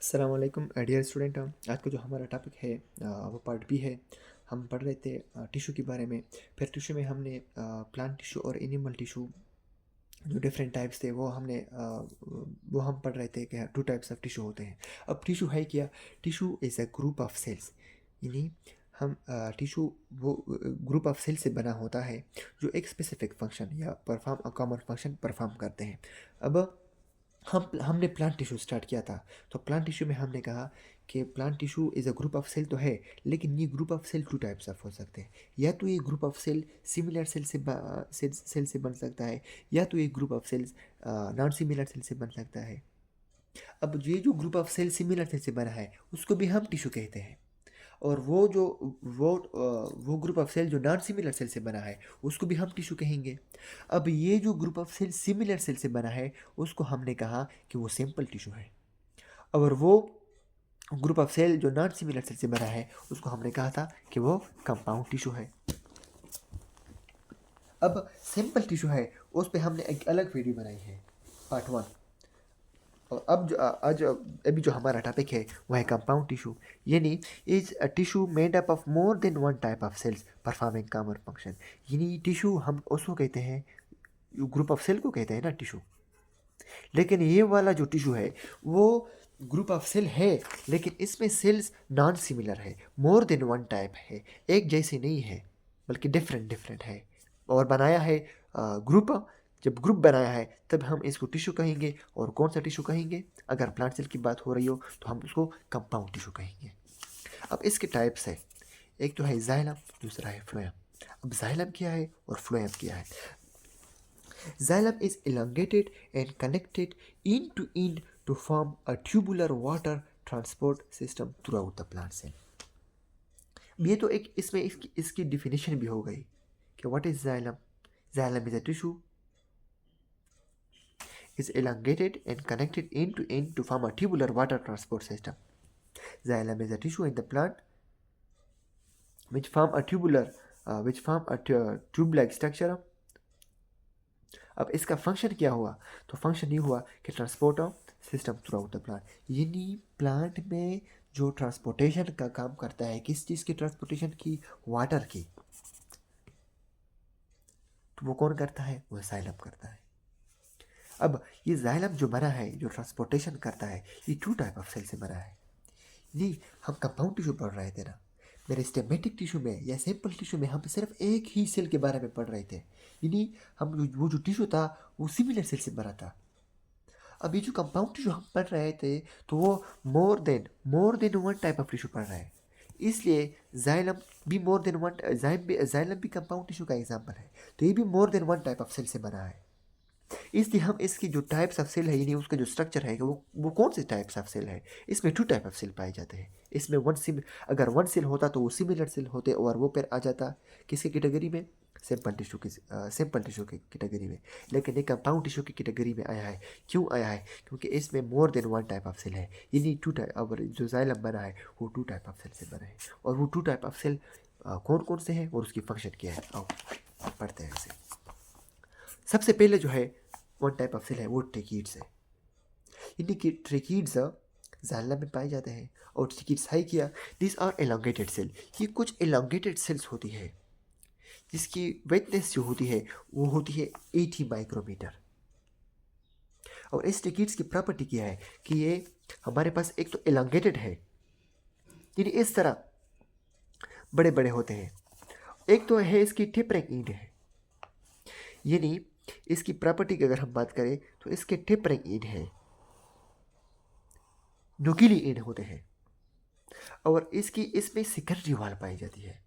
अस्सलामुअलैकुम dear student. आज का जो हमारा टॉपिक है वो पार्ट बी है। हम पढ़ रहे थे टिश्यू के बारे में। फिर टिश्यू में हमने प्लांट टिश्यू और एनिमल टिश्यू जो डिफरेंट टाइप्स थे वो हम पढ़ रहे थे कि टू टाइप्स ऑफ टिश्यू होते हैं। अब टिश्यू है क्या? Tissue is a group of cells, यानी हम टिश्यू वो ग्रुप ऑफ सेल से बना होता है जो एक स्पेसिफिक फंक्शन या परफॉर्म कॉमन फंक्शन परफॉर्म करते हैं। अब हमने प्लांट टिश्यू स्टार्ट किया था, तो प्लांट टिश्यू में हमने कहा कि plant tissue is a group of cell तो है, लेकिन ये group of cell two types of हो सकते हैं। या तो ये group of cell similar cell से बन सकता है, या तो ये group of cells non similar cell से बन सकता है। अब ये जो group of cell similar cell से बना है उसको भी हम टिश्यू कहते हैं, और वो ग्रुप ऑफ सेल जो नॉन सिमिलर सेल से बना है उसको भी हम टिश्यू कहेंगे। अब ये जो group of cell similar cell से बना है उसको हमने कहा कि वो सिंपल टिश्यू है, और वो ग्रुप ऑफ सेल जो नॉन सिमिलर सेल से बना है उसको हमने कहा था कि वो कंपाउंड टिश्यू है। अब सिंपल टिश्यू है उस पे हमने एक अलग वीडियो बनाई है, पार्ट 1। और अब जो आज अभी जो हमारा टॉपिक है वह है कंपाउंड टिश्यू, यानी is a tissue made up of more than one type of cells performing common function. यानी टिश्यू हम उसको कहते हैं, ग्रुप ऑफ सेल को कहते हैं ना टिश्यू। लेकिन ये वाला जो टिश्यू है वो ग्रुप ऑफ सेल है, लेकिन इसमें सेल्स नॉन सिमिलर है, मोर देन वन टाइप है, एक जैसे नहीं है बल्कि डिफरेंट डिफरेंट है। और बनाया है ग्रुप। जब ग्रुप बनाया है तब हम इसको टिश्यू कहेंगे। और कौन सा टिश्यू कहेंगे? अगर प्लांट सेल की बात हो रही हो तो हम उसको कंपाउंड टिश्यू कहेंगे। अब इसके टाइप्स है, एक तो है जाइलम, दूसरा है फ्लोएम। अब जाइलम क्या है और फ्लोएम क्या है? Xylem is elongated and connected end to end to form a tubular water transport system throughout the plant cell. ये तो एक इसमें इसकी डिफिनेशन भी हो गई कि what is xylem. Xylem is a tissue is elongated and connected end to end to form a tubular water transport system. Xylem is a tissue in the plant which form a tube-like structure. अब इसका function क्या हुआ? तो function ये हुआ कि transport of system through out the plant, यानी plant में जो ट्रांसपोर्टेशन का काम करता है, किस चीज़ की ट्रांसपोर्टेशन की? वाटर की। तो वो कौन करता है? वो जाइलम करता है। अब ये जाइलम जो बना है, जो ट्रांसपोर्टेशन करता है, ये टू टाइप ऑफ सेल से बना है। ये हम कंपाउंड टिश्यू पढ़ रहे थे ना, मेरे स्टेमेटिक टिश्यू में या सिंपल टिश्यू में हम सिर्फ एक ही सेल के बारे में पढ़ रहे थे, यानी वो जो टिश्यू था वो सिमिलर सेल से बना था। अभी जो कंपाउंड टिश्यू हम पढ़ रहे थे तो वो more than one type of tissue पढ़ रहे हैं, इसलिए जाइलम भी मोर देन वन, जाइलम भी कंपाउंड टिश्यू का एग्जाम्पल है, तो ये भी more than one type of cell से बना है। इसलिए हम इसकी जो टाइप्स ऑफ सेल है, यानी उसका जो स्ट्रक्चर है वो कौन से टाइप्स ऑफ सेल है? इसमें टू टाइप ऑफ सेल पाए जाते हैं। इसमें अगर वन सेल होता तो वो सिमिलर सेल होते, और वो फिर आ जाता किसके कैटेगरी में? सिंपल टिश्यू की कैटेगरी में। लेकिन ये कंपाउंड टिश्यू की कैटेगरी में आया है। क्यों आया है? क्योंकि इसमें more than one type of cell है, यानी टू टाइप। और जो जाइलम बना है वो टू टाइप ऑफ सेल से बना है, और वो टू टाइप ऑफ सेल कौन कौन से हैं और उसकी फंक्शन क्या है, आओ पढ़ते हैं इसे। सबसे पहले जो है वन टाइप ऑफ सेल है वो ट्रेकीड्स है, यानी कि ट्रेकीड्स जाइलम में पाए जाते हैं। और ट्रेकीड्स है क्या? दिस आर एलोंगेटेड सेल, ये कुछ एलोंगेटेड सेल्स होती है जिसकी वेथनेस जो होती है वो होती है 80 माइक्रोमीटर। और इस ट्रेकीड्स की प्रॉपर्टी क्या है कि ये हमारे पास एक तो एलोंगेटेड है, यानी इस तरह बड़े बड़े होते हैं। एक तो है इसकी टेपरिंग एंड है, यानी इसकी प्रॉपर्टी की अगर हम बात करें तो इसके टेपरिंग एंड है, नुकीली एंड होते हैं। और इसमें सेकेंडरी वाल पाई जाती है,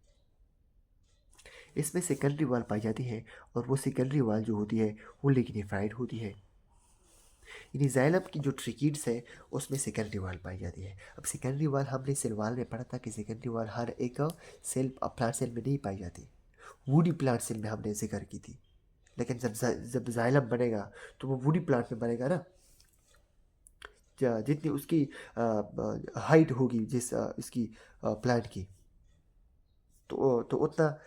इसमें सेकेंडरी वाल पाई जाती है, और वो सेकेंडरी वाल जो होती है वो लिग्निफाइड होती है। यानी जाइलम की जो ट्रिकीड्स है उसमें सेकेंडरी वाल पाई जाती है। अब सेकेंडरी वाल हमने सेल वाल में पढ़ा था कि सेकेंडरी वाल हर एक सेल प्लांट सेल में नहीं पाई जाती, वुडी प्लांट सेल में हमने जिक्र की थी। लेकिन जब जाइलम बनेगा तो वो वुडी प्लांट में बनेगा ना, जितनी उसकी हाइट होगी जिस इसकी प्लांट की, तो उतना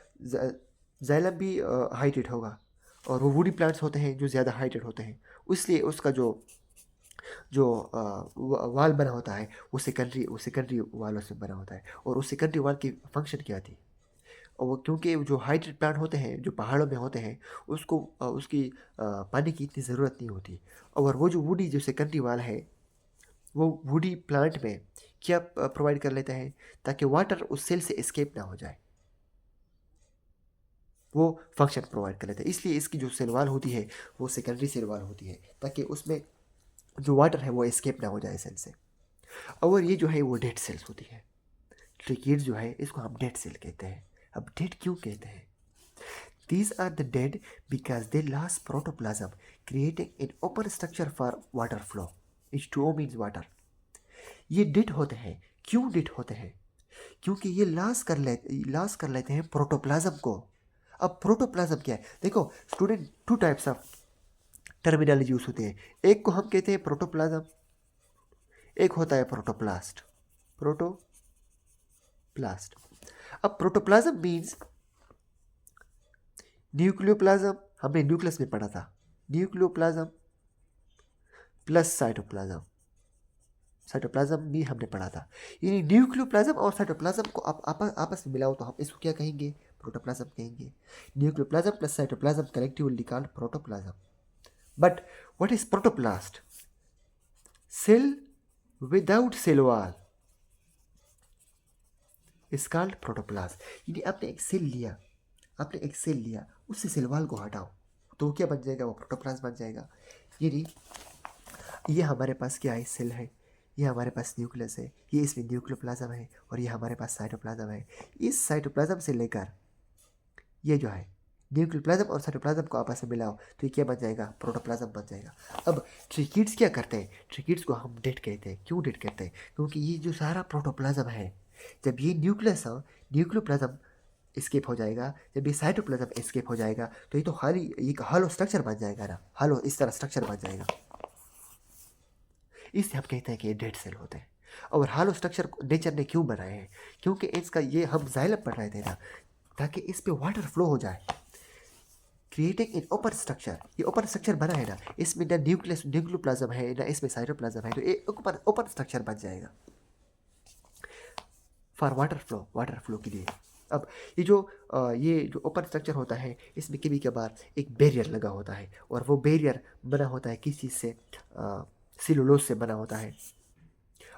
जाइलम भी हाइटेड होगा। और वो वुडी प्लांट्स होते हैं जो ज़्यादा हाइटेड होते हैं, इसलिए उसका जो जो वाल बना होता है वो सेकेंडरी वालों से बना होता है। और उस सेकेंडरी वाल की फंक्शन क्या थी? और वो क्योंकि जो हाइड्रेट प्लांट होते हैं जो पहाड़ों में होते हैं उसको उसकी पानी की इतनी ज़रूरत नहीं होती। और वो जो वुडी जो सेकेंडरी वाल है वो वुडी प्लांट में क्या प्रोवाइड कर लेता है ताकि वाटर उस सेल से एस्केप ना हो जाए। वो फंक्शन प्रोवाइड कर लेता है, इसलिए इसकी जो सेल वाल होती है वो सेकेंडरी सेल वाल होती है ताकि उसमें जो वाटर है वो एस्केप ना हो जाए सेल से। और ये जो है वो डेड सेल्स होती है। ट्रिकीड जो है इसको हम डेड सेल कहते हैं। अब डेड क्यों कहते हैं? These are the dead because they lost protoplasm, creating an open structure for water flow. H2O means water. ये डेड होते हैं। क्यों डेड होते हैं? क्योंकि ये लॉस कर लेते हैं प्रोटोप्लाज्म को। अब प्रोटोप्लाज्म क्या है? देखो student, to types of terminology use होते हैं। एक को हम कहते हैं प्रोटोप्लाज्म, एक होता है प्रोटोप्लास्ट। प्रोटोप्लास्ट। अब प्रोटोप्लाज्म मीन्स न्यूक्लियोप्लाज्म, हमने न्यूक्लियस में पढ़ा था। न्यूक्लियोप्लाज्म प्लस साइटोप्लाज्म, साइटोप्लाज्म भी हमने पढ़ा था। यानी न्यूक्लियोप्लाज्म और साइटोप्लाज्म को आप आपस में मिलाओ तो हम इसको क्या कहेंगे? प्रोटोप्लाज्म कहेंगे। Nucleoplasm plus cytoplasm collectively called protoplasm. But what is protoplast? Cell without cell wall is called protoplast. यानी आपने एक सेल लिया, उससे सेल वॉल को हटाओ तो क्या बन जाएगा? वो प्रोटोप्लास्ट बन जाएगा। यानी ये हमारे पास क्या है? सेल है, ये हमारे पास न्यूक्लियस है, ये इसमें न्यूक्लियोप्लाज्म है और ये हमारे पास साइटोप्लाज्म है। इस साइटोप्लाज्म से लेकर ये जो है न्यूक्लियोप्लाज्म और साइटोप्लाज्म को आपस में मिलाओ तो ये क्या बन जाएगा? प्रोटोप्लाज्म बन जाएगा। अब ट्रिकीड्स क्या करते हैं? ट्रिकीड्स को हम डेड कहते हैं। क्यों डेड कहते हैं? क्योंकि ये जो सारा प्रोटोप्लाज्म है, जब ये न्यूक्लियोप्लाज्म एस्केप हो जाएगा, जब ये साइटोप्लाज्म एस्केप हो जाएगा तो ये तो खाली एक हॉलो स्ट्रक्चर बन जाएगा ना, हॉलो इस तरह स्ट्रक्चर बन जाएगा। इससे हम कहते हैं कि ये डेड सेल होते हैं। और हॉलो स्ट्रक्चर नेचर ने क्यों बनाए हैं? क्योंकि इसका ये हम जाइलम पढ़ रहे थे ना, ताकि इस पे वाटर फ्लो हो जाए, क्रिएटिंग इन ओपन स्ट्रक्चर। ये ओपन स्ट्रक्चर बना है ना, इसमें ना न्यूक्लियोप्लाज्म है ना इसमें साइटोप्लाज्म है, तो ये ओपन स्ट्रक्चर बन जाएगा फॉर वाटर फ्लो के लिए। अब ये जो ओपन स्ट्रक्चर होता है इसमें कभी कभार एक बैरियर लगा होता है और वो बैरियर बना होता है किस चीज़ से? सेलुलोज से बना होता है।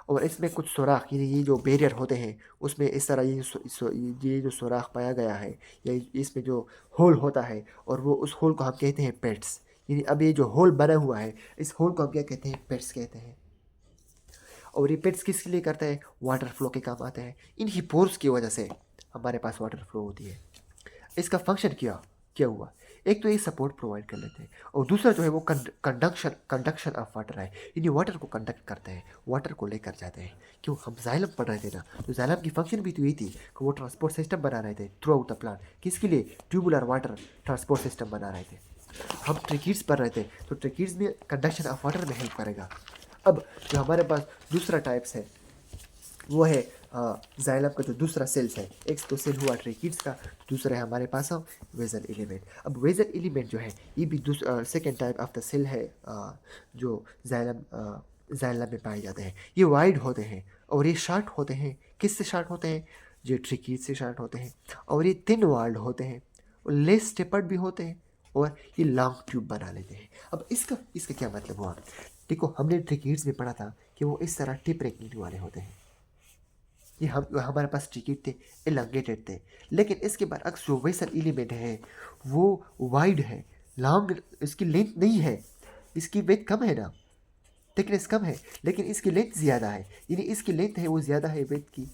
और इसमें कुछ सुराख, यानी ये जो बैरियर होते हैं उसमें इस तरह ये जो सुराख पाया गया है या इसमें जो होल होता है और वो उस होल को हम कहते हैं पेट्स। यानी अब ये जो होल बना हुआ है इस होल को हम क्या कहते हैं? पेट्स कहते हैं। और ये पेट्स किसके लिए करते हैं? वाटर फ्लो के काम आते हैं। इन्हीं पोर्स की वजह से हमारे पास वाटर फ्लो होती है। इसका फंक्शन क्या क्या हुआ? एक तो ये सपोर्ट प्रोवाइड कर लेते हैं और दूसरा जो है वो कंडक्शन ऑफ वाटर है, यानी वाटर को कंडक्ट करते हैं, वाटर को लेकर जाते हैं। क्यों? हम जाइलम पढ़ रहे थे ना, तो जाइलम की फंक्शन भी तो यही थी कि वो ट्रांसपोर्ट सिस्टम बना रहे थे थ्रू आउट द प्लांट। किसके लिए? ट्यूबुलर वाटर ट्रांसपोर्ट सिस्टम बना रहे थे। हम ट्रिकीड्स पढ़ रहे थे तो ट्रिकीड्स में कंडक्शन ऑफ वाटर में हेल्प करेगा। अब जो हमारे पास दूसरा टाइप्स है वो है जाइलम का जो दूसरा सेल्स है। एक तो सेल हुआ ट्रिकीड्स का, दूसरा है हमारे पास वेजल एलिमेंट। अब वेजल एलिमेंट जो है ये भी second type of the cell है जो जाइलम में पाए जाते हैं। ये वाइड होते हैं और ये शार्ट होते हैं। किससे शार्ट होते हैं? ये ट्रिकीड से शार्ट होते हैं। और ये थिन वॉल्ड होते हैं और लेस टेपर्ड भी होते हैं और ये लॉन्ग ट्यूब बना लेते हैं। अब इसका क्या मतलब हुआ? देखो हमने ट्रिकीड्स में पढ़ा था कि वो इस तरह टिप रखने वाले होते हैं। ये हमारे पास टिकट थे, एलंगेटेड थे। लेकिन इसके बरअक्स जो वेसल एलिमेंट है वो वाइड है, लॉन्ग इसकी लेंथ नहीं है। इसकी वेथ कम है ना, थिकनेस कम है, लेकिन इसकी लेंथ ज़्यादा है। यानी इसकी लेंथ है वो ज़्यादा है वेथ की।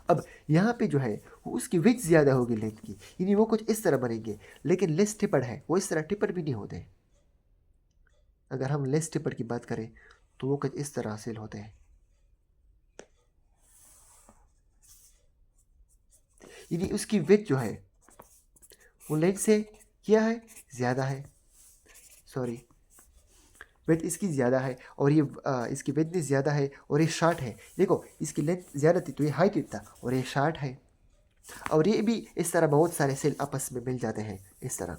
अब यहाँ पे जो है वो उसकी वेथ ज़्यादा होगी लेंथ की, यानी वो कुछ इस तरह बनेंगे। लेकिन लेस टिपड है, वो इस तरह टिपड भी नहीं होते। अगर हम लेस टिपड की बात करें तो वो कुछ इस तरह हासिल होते हैं। यानी उसकी वेथ जो है वो लेंथ से क्या है? ज़्यादा है। सॉरी, वेथ इसकी ज़्यादा है और ये इसकी वेथ ज़्यादा है और ये शार्ट है। देखो इसकी लेंथ ज़्यादा थी तो ये हाइट इतना और ये शार्ट है। और ये भी इस तरह बहुत सारे सेल आपस में मिल जाते हैं इस तरह।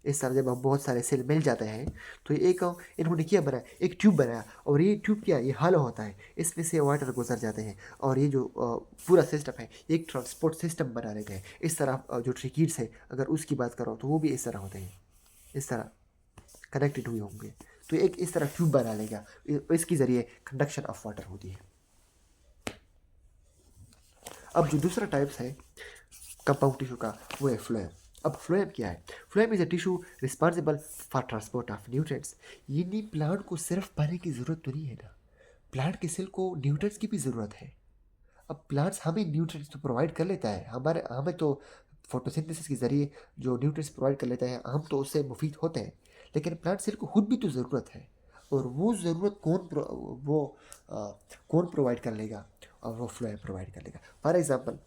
इस तरह जब हम बहुत सारे सेल मिल जाते हैं तो ये एक इन्होंने क्या बनाया, एक ट्यूब बनाया, और ये ट्यूब क्या, ये हॉलो होता है, इसमें से वाटर गुजर जाते हैं, और ये जो पूरा सिस्टम है एक ट्रांसपोर्ट सिस्टम बना लेते हैं। इस तरह जो ट्रिकीड्स है अगर उसकी बात करो तो वो भी इस तरह होते हैं, इस तरह कनेक्टेड हुए होंगे। तो एक इस तरह ट्यूब बना लेगा, इसके ज़रिए कंडक्शन ऑफ वाटर होती है। अब जो दूसरा टाइप्स है कंपाउंड टिश्यू का वो है फ्लोएम। अब फ्लोएम क्या है? Phloem is a tissue responsible for transport of nutrients. यानी प्लांट को सिर्फ पानी की ज़रूरत तो नहीं है ना, प्लांट के सेल को न्यूट्रिएंट्स की भी ज़रूरत है। अब प्लांट्स हमें न्यूट्रिएंट्स तो प्रोवाइड कर लेता है, हमारे हमें तो फोटोसिंथेसिस के ज़रिए जो न्यूट्रिएंट्स प्रोवाइड कर लेता है, हम तो उससे मुफीद होते हैं, लेकिन प्लांट सेल को खुद भी तो ज़रूरत है। और वो ज़रूरत कौन प्रोवाइड कर लेगा? और वो फ्लोएम प्रोवाइड कर लेगा। फॉर एग्जांपल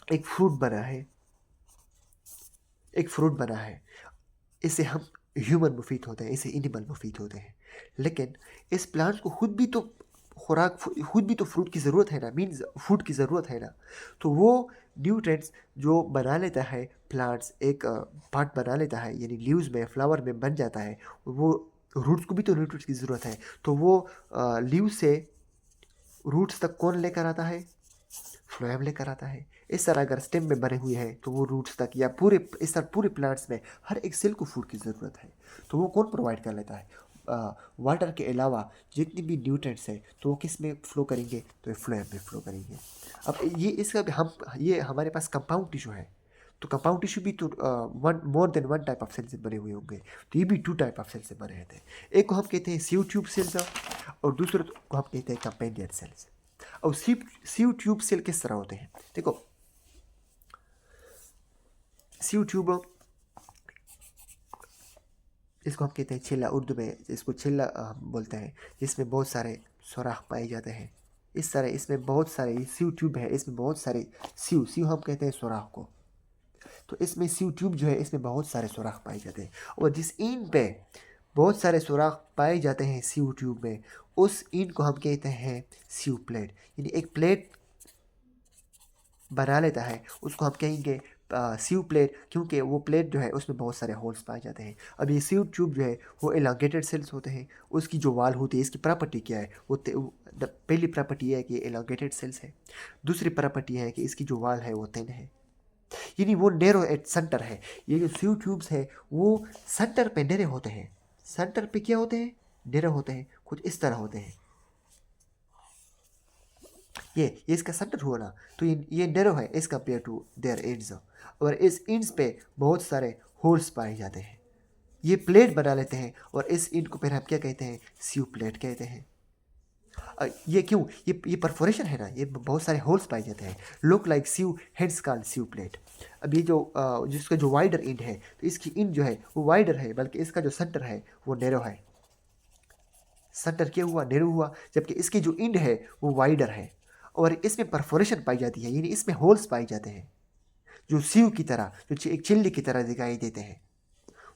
एक फ्रूट बना है, एक फ्रूट बना है, इससे हम ह्यूमन मुफीद होते हैं, इससे एनिमल मुफीद होते हैं, लेकिन इस प्लांट को खुद भी तो खुराक, खुद भी तो फ्रूट की ज़रूरत है ना, मीन्स फूड की ज़रूरत है ना। तो वो न्यूट्रिएंट्स जो बना लेता है प्लांट्स, एक पार्ट बना लेता है, यानी लीव्स में, फ्लावर में बन जाता है, वो रूट्स को भी तो न्यूट्रिएंट्स की ज़रूरत है। तो वो लीव से रूट्स तक कौन लेकर आता है? फ्लोएम लेकर आता है। इस तरह अगर स्टेम में बने हुए हैं तो वो रूट्स तक, या पूरे इस तरह पूरे प्लांट्स में हर एक सेल को फूड की ज़रूरत है, तो वो कौन प्रोवाइड कर लेता है? वाटर के अलावा जितनी भी न्यूट्रिएंट्स हैं तो वो किस में फ्लो करेंगे? तो ये फ्लोएम में फ्लो करेंगे। अब ये इसका भी हम, ये हमारे पास कंपाउंड टिश्यू है, तो कंपाउंड टिश्यू भी तो one more than one type of cell से बने हुए होंगे, तो ये भी टू टाइप ऑफ सेल से बने रहते हैं। एक को हम कहते हैं सीव ट्यूब सेल्स, और दूसरे को हम कहते हैं कंपेनियन सेल्स। और सीव ट्यूब सेल किस तरह होते हैं? देखो, सीव ट्यूब, इसको हम कहते हैं छिल्ला, उर्दू में इसको छिल्ला हम बोलते हैं, जिसमें बहुत सारे सुराख पाए जाते हैं। इस तरह इसमें बहुत सारे सीव ट्यूब है, इसमें बहुत सारे सीव हम कहते हैं सुराख को। तो इसमें सीव ट्यूब जो है इसमें बहुत सारे सुराख पाए जाते हैं, और जिस ईंट पे बहुत सारे सुराख पाए जाते हैं सीव ट्यूब में, उस ईंट को हम कहते हैं सीव प्लेट। यानी एक प्लेट बना लेता है उसको हम कहेंगे सीव प्लेट, क्योंकि वो प्लेट जो है उसमें बहुत सारे होल्स पाए जाते हैं। अब ये सीव ट्यूब जो है वो एलोंगेटेड सेल्स होते हैं, उसकी जो वाल होती है, इसकी प्रॉपर्टी क्या है? पहली प्रॉपर्टी है कि एलोंगेटेड सेल्स है, दूसरी प्रॉपर्टी है कि इसकी जो वाल है वो थिन है, यानी वो नेरो एट सेंटर है। ये जो सीव ट्यूब्स है वो सेंटर पे नेरे होते हैं, सेंटर पे क्या होते हैं? नेरे होते हैं, कुछ इस तरह होते हैं। ये इसका सेंटर हुआ ना, तो ये नैरो है as compare to their ends, और इस एंड्स पे बहुत सारे होल्स पाए जाते हैं। ये प्लेट बना लेते हैं, और इस एंड को फिर हम क्या कहते हैं? सीव प्लेट कहते हैं। ये क्यों? ये परफोरेशन है ना, ये बहुत सारे होल्स पाए जाते हैं, look like sieve, hence called sieve plate. अब ये जो जिसका जो वाइडर एंड है, तो इसकी एंड जो है वो वाइडर है, बल्कि इसका जो सेंटर है वो नैरो है। सेंटर क्या हुआ? नैरो हुआ, जबकि इसकी जो एंड है वो वाइडर है, और इसमें परफोरेशन पाई जाती है, यानी इसमें होल्स पाए जाते हैं, जो सीव की तरह, जो एक चिल्ली की तरह दिखाई देते हैं।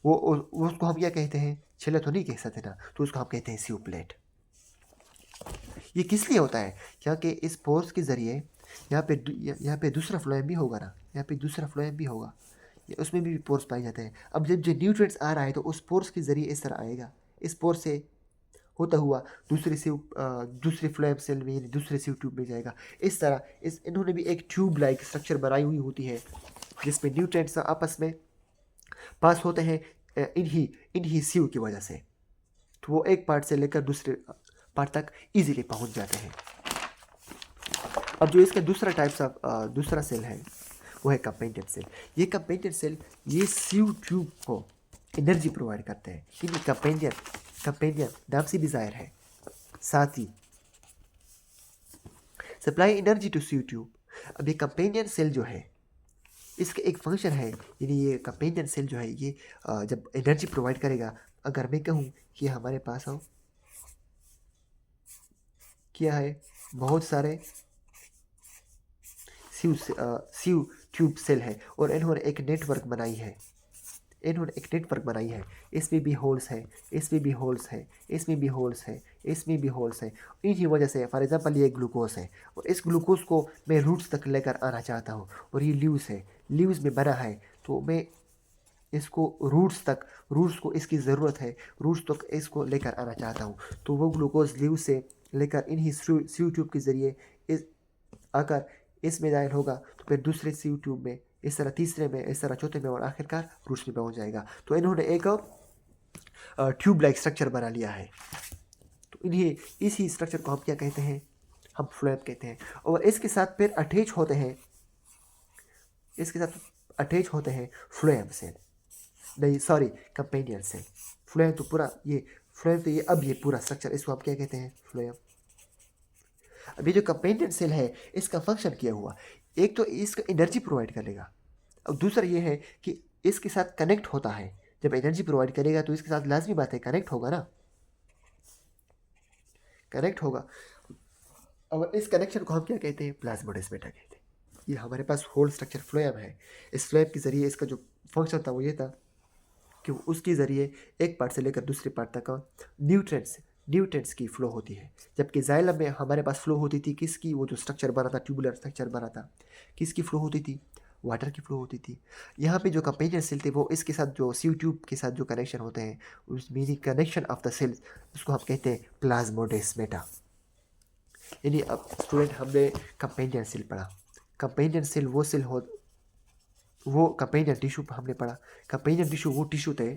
वो उसको हम क्या कहते हैं? छिल्ला तो नहीं कह सकते ना, तो उसको हम कहते हैं सीव प्लेट। ये किस लिए होता है? क्योंकि इस पोर्स के ज़रिए यहाँ पे दूसरा फ्लोएम भी होगा ना, यहाँ पे दूसरा फ्लोएम भी होगा, उसमें भी पोर्स पाए जाते हैं। अब जब जो न्यूट्रिएंट्स आ रहा है तो उस पोर्स के ज़रिए इस तरह आएगा, इस पोर्स से होता हुआ दूसरे फ्लोएम सेल में, यानी दूसरे सीव ट्यूब में जाएगा। इस तरह इन्होंने भी एक ट्यूब लाइक स्ट्रक्चर बनाई हुई होती है, जिसमें न्यूट्रिएंट्स आपस में पास होते हैं इन्हीं सीव की वजह से, तो वो एक पार्ट से लेकर दूसरे पार्ट तक इजीली पहुंच जाते हैं। अब जो इसका दूसरा टाइप्स ऑफ दूसरा सेल है वो है कंपेनियन सेल। ये कंपेनियन सेल ये सीव ट्यूब को एनर्जी प्रोवाइड करते हैं, क्योंकि कंपेनियन नाम से भी जाहिर है, साथी, supply energy to sieve tube. अब ये कंपेनियन सेल जो है इसका एक फंक्शन है, यानी ये कंपेनियन सेल जो है ये जब एनर्जी प्रोवाइड करेगा, अगर मैं कहूँ कि हमारे पास आओ, क्या है, बहुत सारे सीव ट्यूब सेल है, और इन्होंने एक नेटवर्क बनाई है, इसमें भी होल्स है, इसमें भी होल्स है, इसमें भी होल्स है, इसमें भी होल्स है। इन्हीं वजह से फॉर एग्जांपल ये ग्लूकोज है, और इस ग्लूकोज को मैं रूट्स तक लेकर आना चाहता हूँ, और ये लीव्स है, लीव्स में बना है, तो मैं इसको रूट्स को इसकी ज़रूरत है, रूट्स तक इसको लेकर आना चाहता हूँ, तो वो ग्लूकोज लीव से लेकर इन्हीं सी ट्यूब के ज़रिए इस आकर इसमें दाखिल होगा, तो फिर दूसरे सी ट्यूब में, इस तरह तीसरे में, इस तरह चौथे में, और आखिरकार रूट्स में पहुँच जाएगा। तो इन्होंने एक ट्यूब लाइक स्ट्रक्चर बना लिया है। तो इन्हें इसी स्ट्रक्चर को हम क्या कहते हैं, हम फ्लोएम कहते हैं। और इसके साथ फिर अटैच होते हैं, इसके साथ अटैच होते हैं फ्लोएम सेल, नहीं सॉरी कंपेनियन सेल। फ्लोएम तो पूरा ये फ्लोएम तो ये अब ये पूरा स्ट्रक्चर, इसको हम क्या कहते हैं, फ्लोएम। अब ये जो कंपेनियन सेल है इसका फंक्शन क्या हुआ, एक तो इसका एनर्जी प्रोवाइड करेगा, और दूसरा ये है कि इसके साथ कनेक्ट होता है। जब एनर्जी प्रोवाइड करेगा तो इसके साथ लाजमी बात है कनेक्ट होगा ना, कनेक्ट होगा। और इस कनेक्शन को हम क्या कहते हैं, प्लाज्मोडेस्माटा कहते हैं। ये हमारे पास होल स्ट्रक्चर फ्लोएम है। इस फ्लोएम के ज़रिए इसका जो फंक्शन था वो ये था कि उसके ज़रिए एक पार्ट से लेकर दूसरे पार्ट तक न्यूट्रेंट्स की फ़्लो होती है। जबकि जाइलम में हमारे पास फ़्लो होती थी किसकी, वो जो स्ट्रक्चर बना था, ट्यूबुलर स्ट्रक्चर बना था, किसकी फ़्लो होती थी, वाटर की फ़्लो होती थी। यहाँ पे जो कंपेनियन सेल थे वो इसके साथ जो सी ट्यूब के साथ जो कनेक्शन होते हैं, उस meaning connection of the cells, उसको हम कहते हैं प्लाज्मोडेस्माटा। यानी अब स्टूडेंट हमने कंपेनियन सेल पढ़ा। कंपेनियन सेल वो कंपेनियन टिश्यू हमने पढ़ा। कंपेनियन टिश्यू वो टिश्यू थे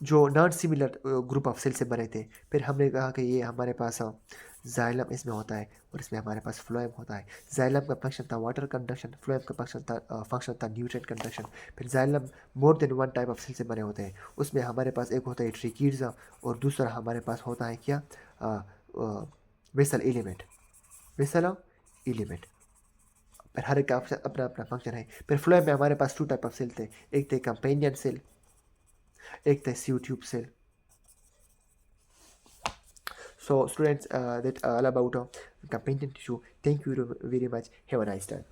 जो non similar group of cell से बने थे। फिर हमने कहा कि ये हमारे पास जाइलम इसमें होता है और इसमें हमारे पास फ्लोएम होता है। जाइलम का फंक्शन था वाटर कंडक्शन, फ्लोएम का फंक्शन था न्यूट्रिएंट कंडक्शन। फिर xylem more than one type of cell से बने होते हैं। उसमें हमारे पास एक होता है ट्रिकीड्स और दूसरा हमारे पास होता है क्या, वेसल एलिमेंट, वेसल एलिमेंट। पर हर एक का अपना अपना फंक्शन है। फिर फ्लोएम में हमारे पास टू टाइप ऑफ सेल थे, एक थे कंपेनियन सेल, एक थे sieve tube cell. So students, that all about companion tissue. Thank you very much. Have a nice time.